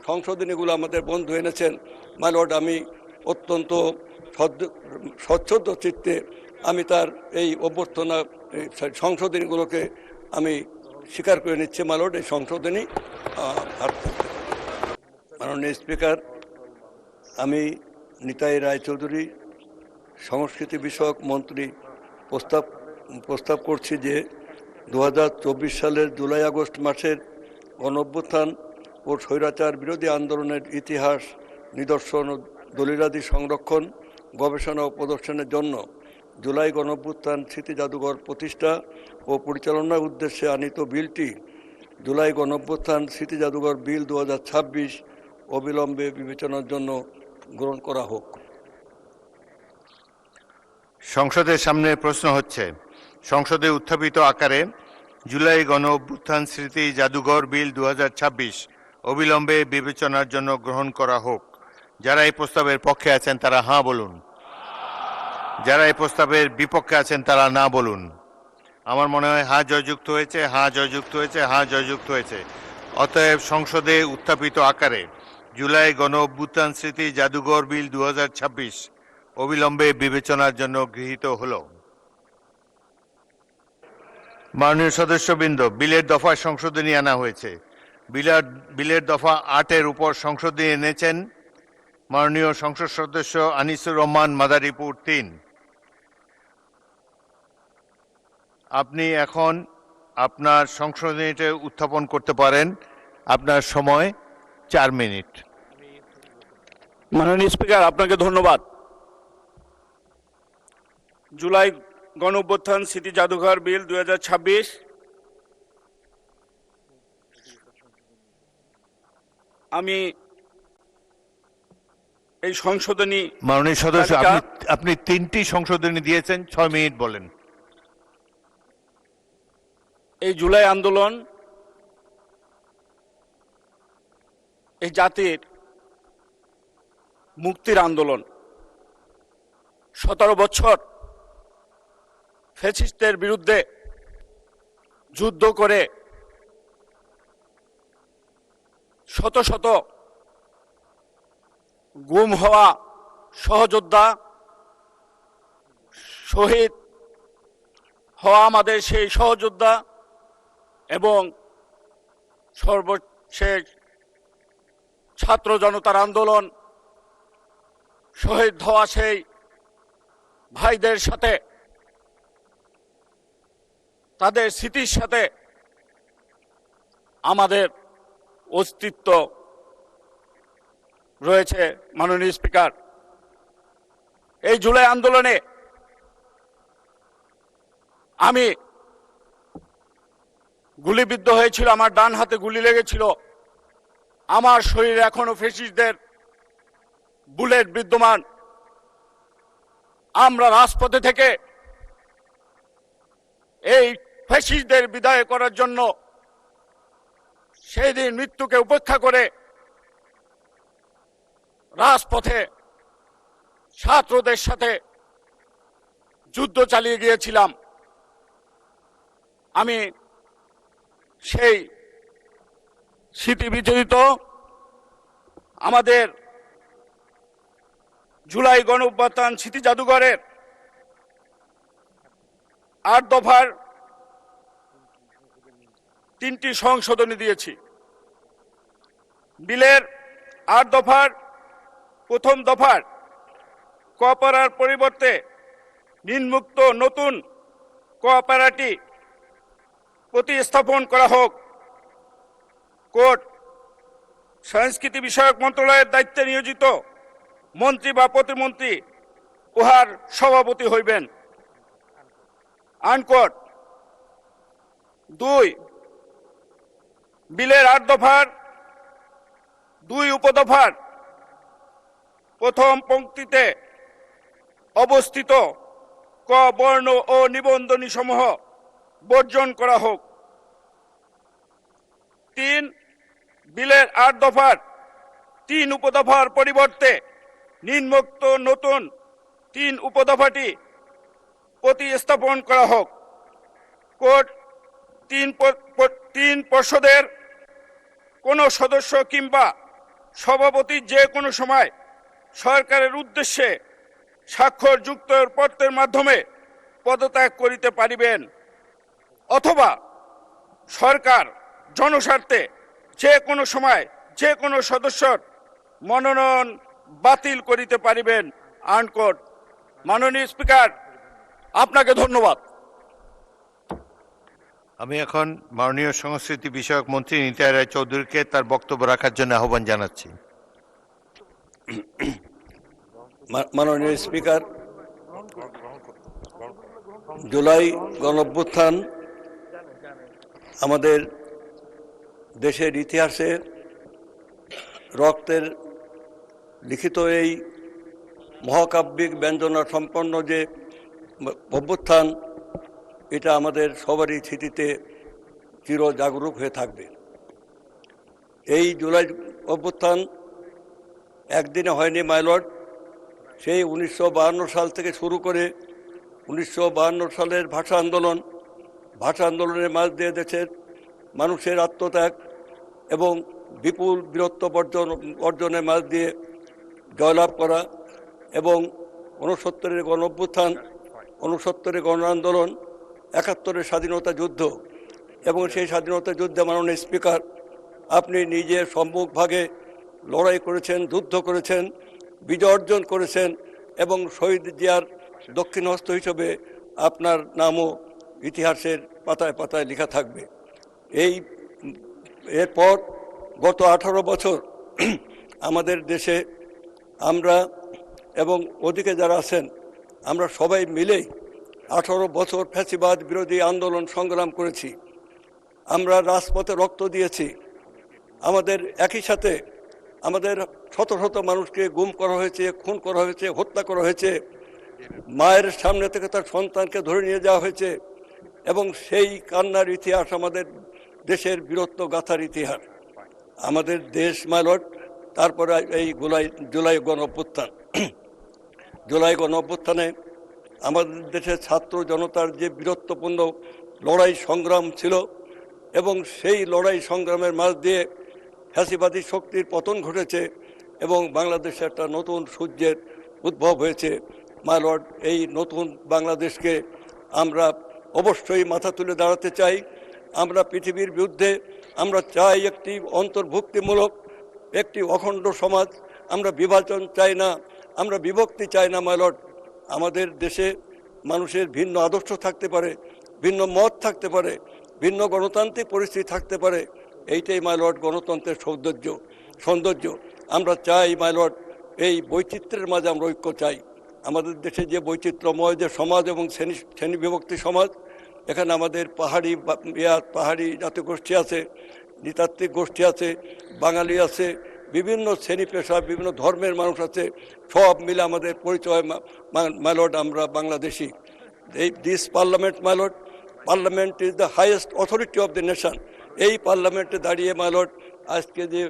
সংশোধনীগুলো আমাদের বন্ধু এনেছেন। মাই লর্ড, আমি অত্যন্ত স্বচ্ছন্দ চিত্তে আমি তার এই অভ্যর্থনা সংশোধনীগুলোকে আমি স্বীকার করে নিচ্ছি। মাই লর্ড, এই সংশোধনী মাননীয় স্পিকার, আমি নিতাই রায়চৌধুরী সংস্কৃতি বিষয়ক মন্ত্রী প্রস্তাব করছি যে 2024 সালের জুলাই আগস্ট মাসের গণঅভ্যুত্থান ও স্বৈরাচার বিরোধী আন্দোলনের ইতিহাস, নিদর্শন ও দলিলাদি সংরক্ষণ, গবেষণা ও প্রদর্শনের জন্য জুলাই গণঅভ্যুত্থান স্মৃতি জাদুঘর প্রতিষ্ঠা ও পরিচালনার উদ্দেশ্যে আনিত বিলটি জুলাই গণঅভ্যুত্থান স্মৃতি জাদুঘর বিল 2026 অবিলম্বে বিবেচনার জন্য গ্রহণ করা হোক। সংসদের সামনে প্রশ্ন হচ্ছে, সংসদে উত্থাপিত আকারে জুলাই গণ অভ্যুত্থান স্মৃতি জাদুঘর বিল 2026 অবিলম্বে বিবেচনার জন্য গ্রহণ করা হোক। যারা এই প্রস্তাবের পক্ষে আছেন তারা হাঁ বলুন, যারা এই প্রস্তাবের বিপক্ষে আছেন তারা না বলুন। আমার মনে হয় হাঁ জয়যুক্ত হয়েছে, হাঁ জয়যুক্ত হয়েছে, হাঁ জয়যুক্ত হয়েছে। অতএব সংসদে উত্থাপিত আকারে জুলাই গণ অভ্যুত্থান স্মৃতি জাদুঘর বিল 2026 অবিলম্বে বিবেচনার জন্য গৃহীত হল। মাননীয় সদস্যবৃন্দ, বিলের দফা সংশোধনী আনা হয়েছে। বিলের দফা 8-এর উপর সংশোধনী এনেছেন মাননীয় সংসদ সদস্য আনিসুর রহমান মাদারীপুর 3। আপনি এখন আপনার সংশোধনীটা উত্থাপন করতে পারেন। আপনার সময় 4 মিনিট। মাননীয় স্পিকার, আপনাকে ধন্যবাদ। জুলাই গণ অভ্যুত্থান স্মৃতি জাদুঘর বিল 2026 আমি এই সংশোধনী মাননীয় সদস্য, আপনি 3টি সংশোধনী দিয়েছেন, 6 মিনিট বলেন। এই জুলাই আন্দোলন এই জাতির মুক্তির আন্দোলন। 17 বছর ফ্যাসিস্টদের বিরুদ্ধে যুদ্ধ করে শত শত গুম হওয়া সহযোদ্ধা, শহীদ হওয়া আমাদের সেই সহযোদ্ধা এবং সর্বশেষ ছাত্র জনতার আন্দোলন শহীদ হওয়া সেই ভাইদের সাথে, তাদের স্মৃতির সাথে আমাদের অস্তিত্ব রয়েছে। মাননীয় স্পিকার, এই জুলাই আন্দোলনে আমি গুলিবিদ্ধ হয়েছিল, আমার ডান হাতে গুলি লেগেছিল। আমার শরীরে এখনো ফ্যাসিস্টদের বুলেট বিদ্যমান। আমরা রাজপথে থেকে এই ফ্যাসিস্টদের বিদায় করার জন্য সেই দিন মৃত্যুকে উপেক্ষা করে রাজপথে ছাত্রদের সাথে যুদ্ধ চালিয়ে গিয়েছিলাম। আমি সেই স্মৃতি বিজড়িত আমাদের জুলাই গণ অভ্যুত্থান স্মৃতি জাদুঘরের 8 দফার 3টি সংশোধনী দিয়েছি। বিলের 8 দফার প্রথম দফার কপারার পরিবর্তে নিম্নোক্ত নতুন কোঅপারেটি প্রতিস্থাপন করা হোক। কোর্ট সংস্কৃতি বিষয়ক মন্ত্রণালয়ের দায়িত্বে নিয়োজিত মন্ত্রী বা প্রতিমন্ত্রী উহার সভাপতি হইবেন। আনকোট। 2, বিলের 8 দফার 2 উপদফার প্রথম পংক্তিতে অবস্থিত ক বর্ণ ও নিবন্ধনী সমূহ বর্জন করা হোক। 3, বিলের 8 দফার 3 উপদফার পরিবর্তে নিম্নোক্ত নতুন 3 উপদফাটি প্রতিস্থাপন করা হোক। কোর্ট 3 পর্ষদের কোন সদস্য কিংবা সভাপতি যে কোনো সময় সরকারের উদ্দেশ্যে স্বাক্ষরযুক্ত পত্রের মাধ্যমে পদত্যাগ করিতে পারিবেন, অথবা সরকার জনস্বার্থে যে কোনো সময় যে কোনো সদস্যর মনোনয়ন বাতিল করিতে পারিবেন। আনকোট। মাননীয় স্পিকার, আপনাকে ধন্যবাদ। আমি এখন মাননীয় সংস্কৃতি বিষয়ক মন্ত্রী নিতাই রায় চৌধুরীকে তার বক্তব্য রাখার জন্য আহ্বান জানাচ্ছি। মাননীয় স্পিকার, জুলাই গণঅভ্যুত্থান আমাদের দেশের ইতিহাসে রক্তের লিখিত এই মহাকাব্যিক ব্যঞ্জনা সম্পন্ন যে অভ্যুত্থান, এটা আমাদের সবারই স্মৃতিতে চির জাগরুক হয়ে থাকবে। এই জুলাই অভ্যুত্থান একদিনে হয়নি মাইলর্ড। সেই 1952 সাল থেকে শুরু করে 1952 সালের ভাষা আন্দোলনের মাঝ দিয়ে দেশের মানুষের আত্মত্যাগ এবং বিপুল বীরত্ব অর্জনের মাঝ দিয়ে জয়লাভ করা, এবং 69-এর গণ অভ্যুত্থান, 69-এর গণ আন্দোলন, 71-এর স্বাধীনতা যুদ্ধ, এবং সেই স্বাধীনতা যুদ্ধে মাননীয় স্পিকার, আপনি নিজে সম্মুখভাগে লড়াই করেছেন, যুদ্ধ করেছেন, বিজয় অর্জন করেছেন, এবং শহীদ জিয়ার দক্ষিণ হস্ত হিসেবে আপনার নামও ইতিহাসের পাতায় পাতায় লেখা থাকবে। এরপর গত 18 বছর আমাদের দেশে আমরা এবং ওদিকে যারা আছেন, আমরা সবাই মিলেই 18 বছর ফ্যাসিবাদ বিরোধী আন্দোলন সংগ্রাম করেছি। আমরা রাজপথে রক্ত দিয়েছি। আমাদের একই সাথে আমাদের শত শত মানুষকে গুম করা হয়েছে, খুন করা হয়েছে, হত্যা করা হয়েছে, মায়ের সামনে থেকে তার সন্তানকে ধরে নিয়ে যাওয়া হয়েছে, এবং সেই কান্নার ইতিহাস আমাদের দেশের বীরত্ব গাথার ইতিহাস। আমাদের দেশ মাইলট, তারপরে এই জুলাই গণ অভ্যুত্থান। জুলাই গণ অভ্যুত্থানে আমাদের দেশের ছাত্র জনতার যে বীরত্বপূর্ণ লড়াই সংগ্রাম ছিল, এবং সেই লড়াই সংগ্রামের মাঝ দিয়ে ফ্যাসিবাদী শক্তির পতন ঘটেছে এবং বাংলাদেশে একটা নতুন সূর্যের উদ্ভব হয়েছে। মাই লর্ড, এই নতুন বাংলাদেশকে আমরা অবশ্যই মাথা তুলে দাঁড়াতে চাই। আমরা পৃথিবীর বিরুদ্ধে, আমরা চাই একটি অন্তর্ভুক্তিমূলক, একটি অখণ্ড সমাজ। আমরা বিভাজন চাই না, আমরা বিভক্তি চাই না। মাই লর্ড, আমাদের দেশে মানুষের ভিন্ন আদর্শ থাকতে পারে, ভিন্ন মত থাকতে পারে, ভিন্ন গণতান্ত্রিক পরিস্থিতি থাকতে পারে। এইটাই মাই লর্ড গণতন্ত্রের সৌন্দর্য। আমরা চাই মাই লর্ড, এই বৈচিত্র্যের মাঝে আমরা ঐক্য চাই। আমাদের দেশে যে বৈচিত্র্যময় যে সমাজ এবং শ্রেণী বিভক্তি সমাজ, এখানে আমাদের পাহাড়ি জাতিগোষ্ঠী আছে, নৃতাত্ত্বিক গোষ্ঠী আছে, বাঙালি আছে, বিভিন্ন শ্রেণী পেশা, বিভিন্ন ধর্মের মানুষ আছে, সব মিলে আমাদের পরিচয় মাই লর্ড, আমরা Bangladeshi. This parliament my lord, parliament is the highest authority of the nation. এই পার্লামেন্টে দাঁড়িয়ে মাই লর্ড, আজকে যে